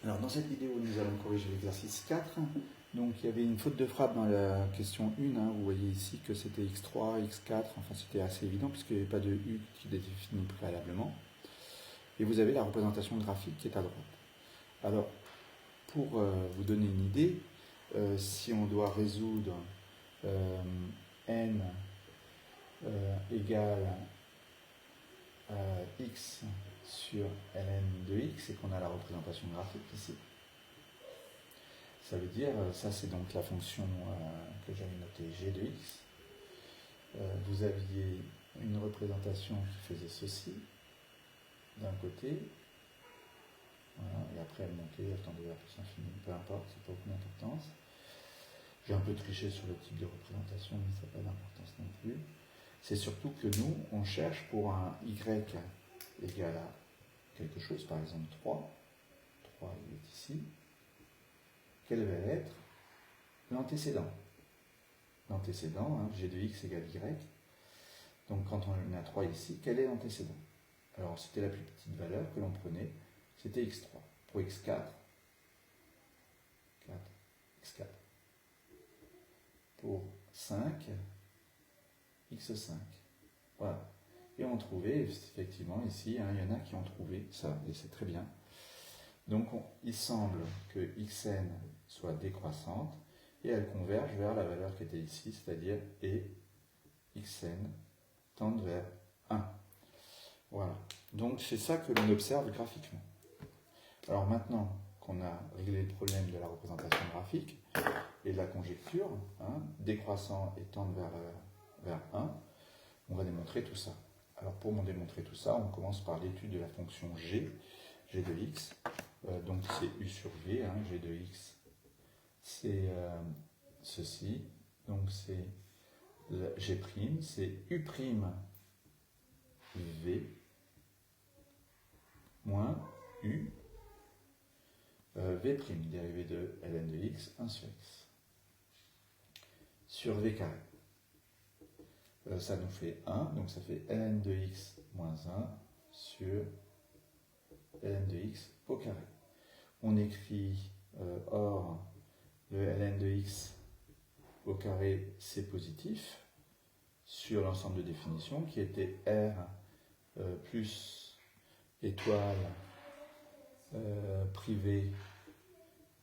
Alors dans cette vidéo, nous allons corriger l'exercice 4. Donc il y avait une faute de frappe dans la question 1. Vous voyez ici que c'était x3, x4. Enfin c'était assez évident puisqu'il n'y avait pas de u qui était défini préalablement. Et vous avez la représentation graphique qui est à droite. Alors pour vous donner une idée, si on doit résoudre n égale x sur ln de x et qu'on a la représentation graphique ici. Ça veut dire, ça c'est donc la fonction que j'avais notée g de x. Vous aviez une représentation qui faisait ceci, d'un côté, voilà, et après elle montait, elle tendait vers plus infini, peu importe, c'est pas aucune importance. J'ai un peu triché sur le type de représentation, mais ça n'a pas d'importance non plus. C'est surtout que nous, on cherche pour un y égal à quelque chose, par exemple 3 il est ici, quel va être l'antécédent. L'antécédent, hein, g de x égale y. Donc quand on a 3 ici, quel est l'antécédent? Alors c'était la plus petite valeur que l'on prenait, c'était x3. Pour x4, x4. Pour 5, x5. Voilà. Et on trouvait, effectivement, ici, hein, il y en a qui ont trouvé ça, et c'est très bien. Donc il semble que xn soit décroissante, et elle converge vers la valeur qui était ici, c'est-à-dire et xn tendent vers 1. Voilà. Donc c'est ça que l'on observe graphiquement. Alors maintenant qu'on a réglé le problème de la représentation graphique et de la conjecture, hein, décroissant et tendent vers 1, on va démontrer tout ça. Alors pour démontrer tout ça, on commence par l'étude de la fonction g de x. Donc c'est u sur v, hein, g de x, c'est ceci. Donc c'est g', c'est u' v moins u v', dérivé de ln de x, 1 sur x, sur v carré. Ça nous fait 1, donc ça fait ln de x moins 1 sur ln de x au carré. On écrit or le ln de x au carré c'est positif sur l'ensemble de définition qui était r plus étoile privée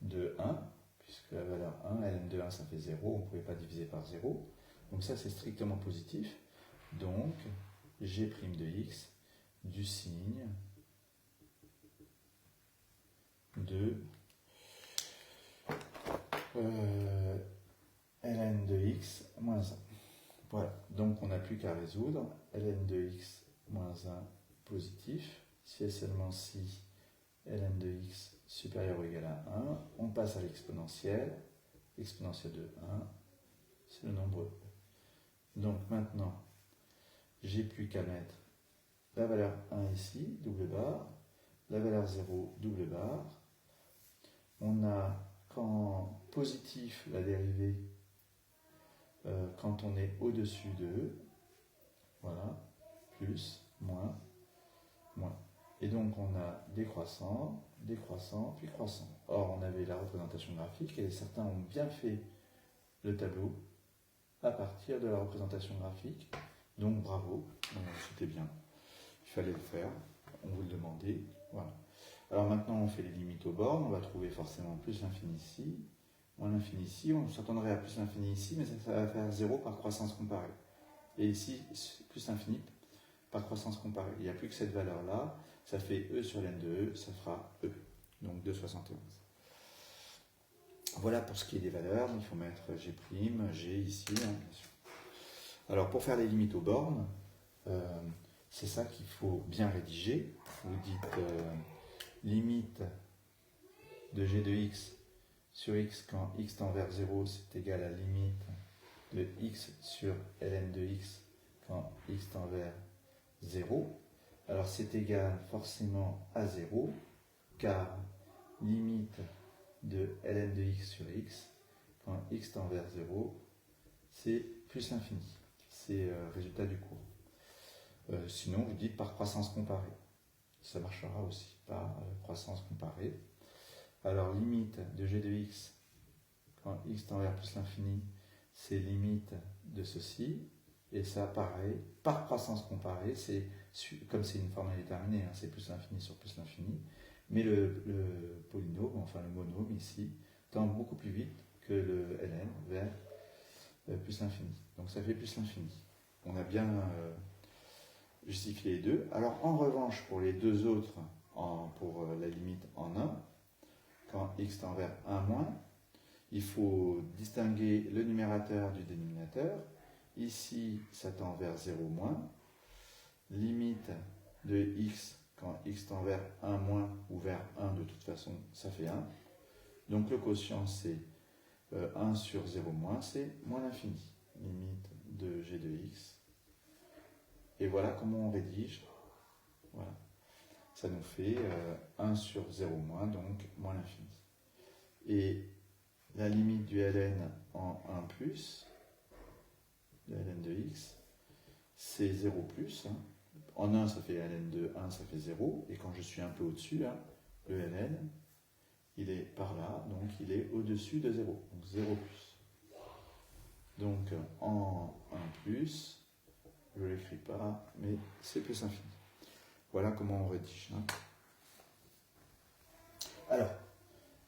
de 1, puisque la valeur 1, ln de 1 ça fait 0, on ne pouvait pas diviser par 0. Donc ça c'est strictement positif. Donc g' de x du signe de ln de x moins 1. Voilà, donc on n'a plus qu'à résoudre ln de x moins 1 positif, si et seulement si ln de x supérieur ou égal à 1, on passe à l'exponentielle, l'exponentielle de 1, c'est le nombre e. Donc maintenant, j'ai plus qu'à mettre la valeur 1 ici, double barre, la valeur 0, double barre. On a, quand positif, la dérivée, quand on est au-dessus de E, voilà, plus, moins, moins. Et donc on a décroissant, décroissant, puis croissant. Or, on avait la représentation graphique, et certains ont bien fait le tableau à partir de la représentation graphique. Donc bravo, c'était bien. Il fallait le faire, on vous le demandait. Voilà. Alors maintenant, on fait les limites aux bornes. On va trouver forcément plus l'infini ici, moins l'infini ici. On s'attendrait à plus l'infini ici, mais ça va faire 0 par croissance comparée. Et ici, plus l'infini par croissance comparée. Il n'y a plus que cette valeur-là. Ça fait E sur ln de E, ça fera E. Donc 2,71. Voilà pour ce qui est des valeurs. Il faut mettre G', G ici, hein, bien sûr. Alors pour faire les limites aux bornes, c'est ça qu'il faut bien rédiger. Vous dites limite de g de x sur x quand x tend vers 0, c'est égal à limite de x sur ln de x quand x tend vers 0. Alors c'est égal forcément à 0, car limite de ln de x sur x quand x tend vers 0, c'est plus l'infini. C'est le résultat du cours. Sinon, vous dites par croissance comparée. Ça marchera aussi par croissance comparée. Alors, limite de g de x, quand x tend vers plus l'infini, c'est limite de ceci. Et ça, pareil, par croissance comparée, c'est comme c'est une forme indéterminée, hein, c'est plus l'infini sur plus l'infini. Mais le polynôme, enfin le monôme ici, tend beaucoup plus vite que le ln vers plus l'infini. Donc ça fait plus l'infini. On a bien justifié les deux. Alors en revanche, pour les deux autres, pour la limite en 1, quand x tend vers 1 moins, il faut distinguer le numérateur du dénominateur. Ici, ça tend vers 0 moins. Limite de x, quand x tend vers 1 moins ou vers 1, de toute façon, ça fait 1. Donc le quotient, c'est 1 sur 0 moins, c'est moins l'infini. Limite de g de x. Et voilà comment on rédige. Voilà. Ça nous fait 1 sur 0 moins, donc moins l'infini. Et la limite du ln en 1 plus, de ln de x, c'est 0 plus. Hein. En 1, ça fait ln de 1, ça fait 0. Et quand je suis un peu au-dessus, hein, le ln, il est par là, donc il est au-dessus de 0. Donc 0 plus. Donc en 1 plus, je ne l'écris pas, mais c'est plus infini. Voilà comment on rédige. Hein. Alors,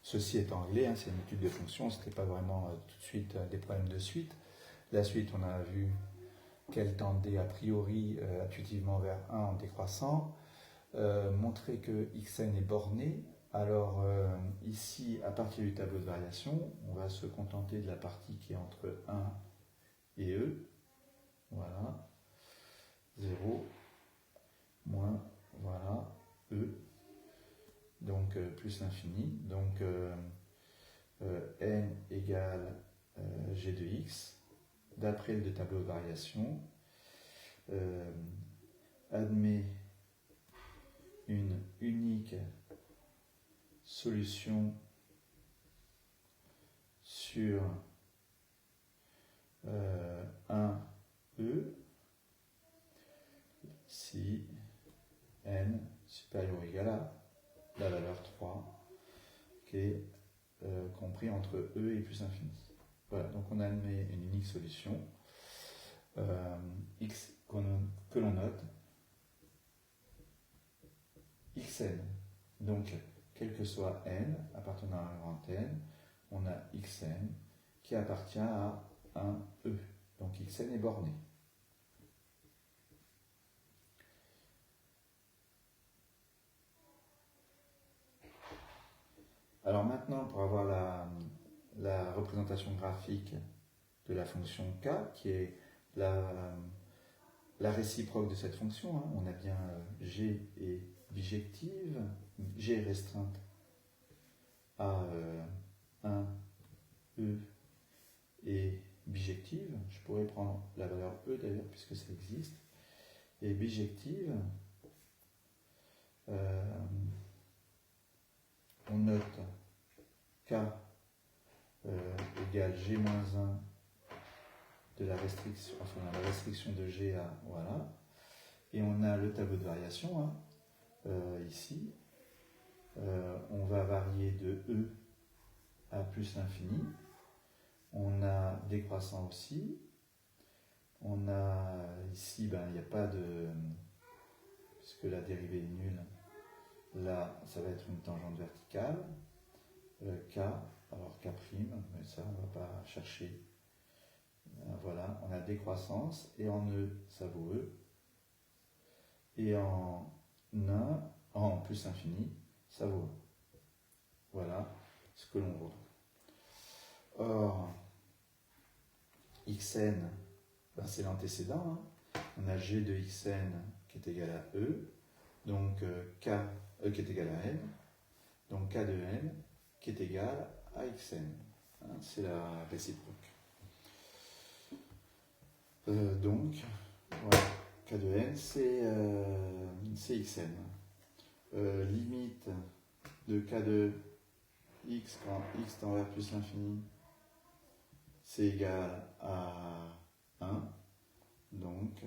ceci étant réglé, hein, c'est une étude de fonction, ce n'était pas vraiment tout de suite des problèmes de suite. La suite, on a vu qu'elle tendait a priori intuitivement vers 1 en décroissant, montrer que xn est borné. Alors ici, à partir du tableau de variation, on va se contenter de la partie qui est entre 1 et e. Voilà. 0, moins, voilà, e. Donc plus l'infini. Donc n égale g de x. D'après le tableau de variation, admet une unique solution sur 1e si n supérieur ou égal à la valeur 3 qui est compris entre e et plus infini. Voilà, donc on admet une unique solution x que l'on note xn. Donc, quel que soit n appartenant à un grand n, on a xn qui appartient à un e. Donc xn est borné. Alors maintenant, pour avoir la représentation graphique de la fonction k, qui est la réciproque de cette fonction, hein, on a bien g est bijective, g est restreinte à 1, e et bijective. Je pourrais prendre la valeur e d'ailleurs, puisque ça existe. Et bijective, on note k égale g-1 de la restriction, enfin la restriction de g à voilà. Et on a le tableau de variation hein, ici. On va varier de e à plus l'infini. On a décroissant aussi. On a ici, ben, il n'y a pas de... puisque la dérivée est nulle. Là, ça va être une tangente verticale. K, alors K', mais ça, on ne va pas chercher. Voilà, on a décroissance. Et en E, ça vaut E. Et en 1, en plus infini, ça vaut E. Voilà ce que l'on voit. Or, xn, ben c'est l'antécédent. Hein. On a g de xn qui est égal à e, donc k qui est égal à n, donc k de n qui est égal à xn. Hein, c'est la réciproque. Donc, voilà, k de n, c'est xn. Limite de k de x quand x tend vers plus l'infini, c'est égal à 1, donc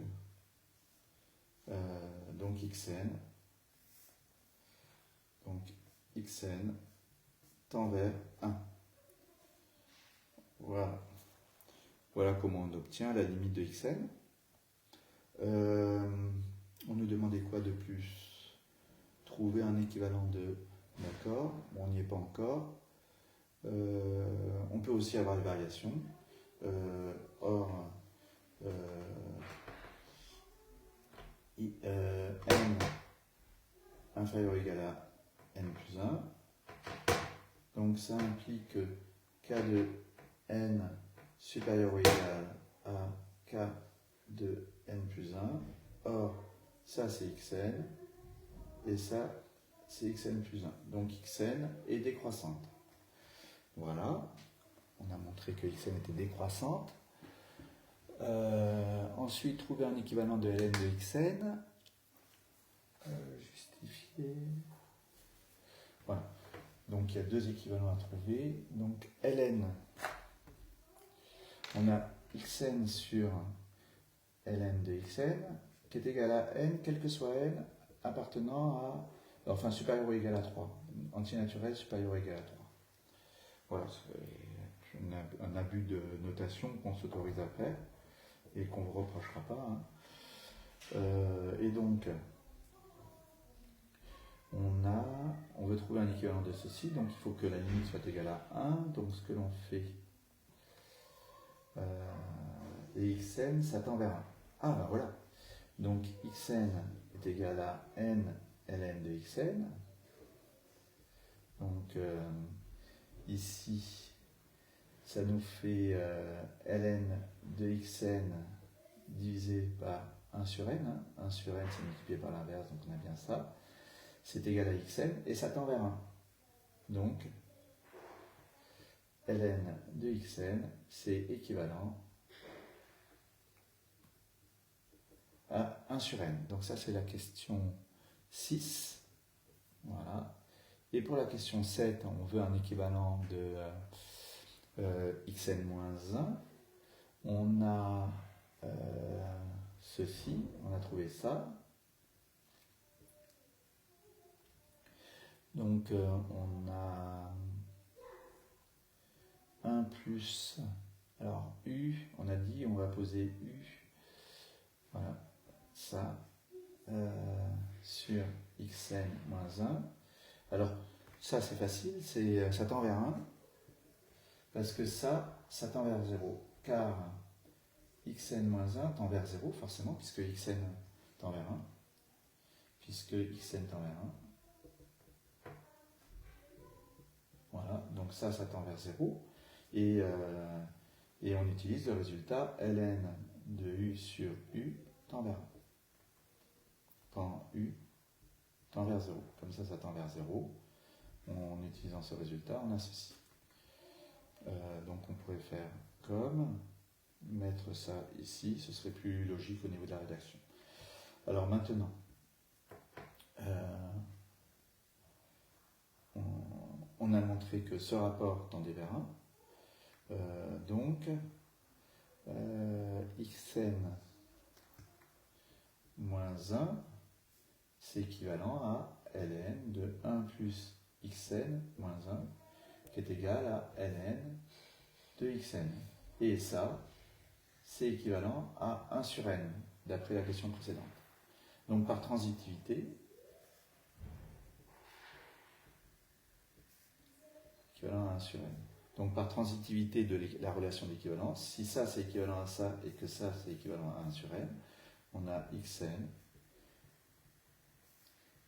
xn, donc xn tend vers 1. Voilà. Voilà comment on obtient la limite de xn. On nous demandait quoi de plus? Trouver un équivalent de... D'accord, bon, on n'y est pas encore. On peut aussi avoir des variations. Or, n inférieur ou égal à n plus 1. Donc ça implique que k de n supérieur ou égal à k de n plus 1. Or, ça c'est xn, et ça c'est xn plus 1. Donc xn est décroissante. Voilà, on a montré que xn était décroissante. Ensuite, trouver un équivalent de ln de xn. Justifier. Voilà. Donc il y a deux équivalents à trouver. Donc ln, on a xn sur ln de xn qui est égal à n, quel que soit n, appartenant à, enfin supérieur ou égal à 3. Antinaturel supérieur ou égal à 3. Voilà, c'est un abus de notation qu'on s'autorise à faire et qu'on ne vous reprochera pas. Hein. Et donc, on veut trouver un équivalent de ceci, donc il faut que la limite soit égale à 1. Donc ce que l'on fait, et xn, ça tend vers 1. Ah ben voilà, donc xn est égal à n ln de xn. Donc ici, ça nous fait ln de xn divisé par 1 sur n. Hein. 1 sur n, c'est multiplié par l'inverse, donc on a bien ça. C'est égal à xn, et ça tend vers 1. Donc, ln de xn, c'est équivalent à 1 sur n. Donc ça, c'est la question 6. Voilà. Et pour la question 7, on veut un équivalent de xn-1. On a ceci, on a trouvé ça. Donc on a 1 plus, alors u, on a dit, on va poser u, voilà, ça, sur xn-1. Alors, ça c'est facile, ça tend vers 1, parce que ça tend vers 0, car xn-1 tend vers 0, forcément, puisque xn tend vers 1, puisque xn tend vers 1. Voilà, donc ça tend vers 0. Et on utilise le résultat ln de u sur u tend vers 1. Quand u tend vers 0. Comme ça tend vers 0. En utilisant ce résultat, on a ceci. Donc on pourrait faire comme, mettre ça ici, ce serait plus logique au niveau de la rédaction. Alors maintenant, on a montré que ce rapport tendait vers 1. Donc, xn moins 1, c'est équivalent à ln de 1 plus xn moins 1, qui est égal à ln de xn. Et ça, c'est équivalent à 1 sur n, d'après la question précédente. Donc par transitivité, équivalent à 1 sur n. Donc par transitivité de la relation d'équivalence, si ça c'est équivalent à ça et que ça c'est équivalent à 1 sur n, on a xn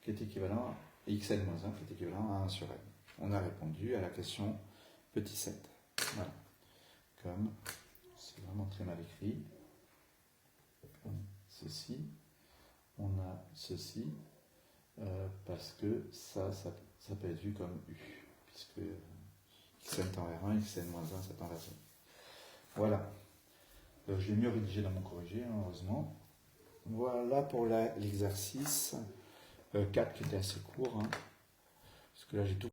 qui est équivalent à xn moins 1 qui est équivalent à 1 sur n. On a répondu à la question petit 7. Voilà. Comme c'est vraiment très mal écrit. Comme ceci. On a ceci parce que ça peut être vu comme u. Puisque xn tend vers 1, xn moins 1, ça tend vers 0. Voilà. Je l'ai mieux rédigé dans mon corrigé, hein, heureusement. Voilà pour l'exercice 4 qui était assez court. Hein, parce que là, j'ai tout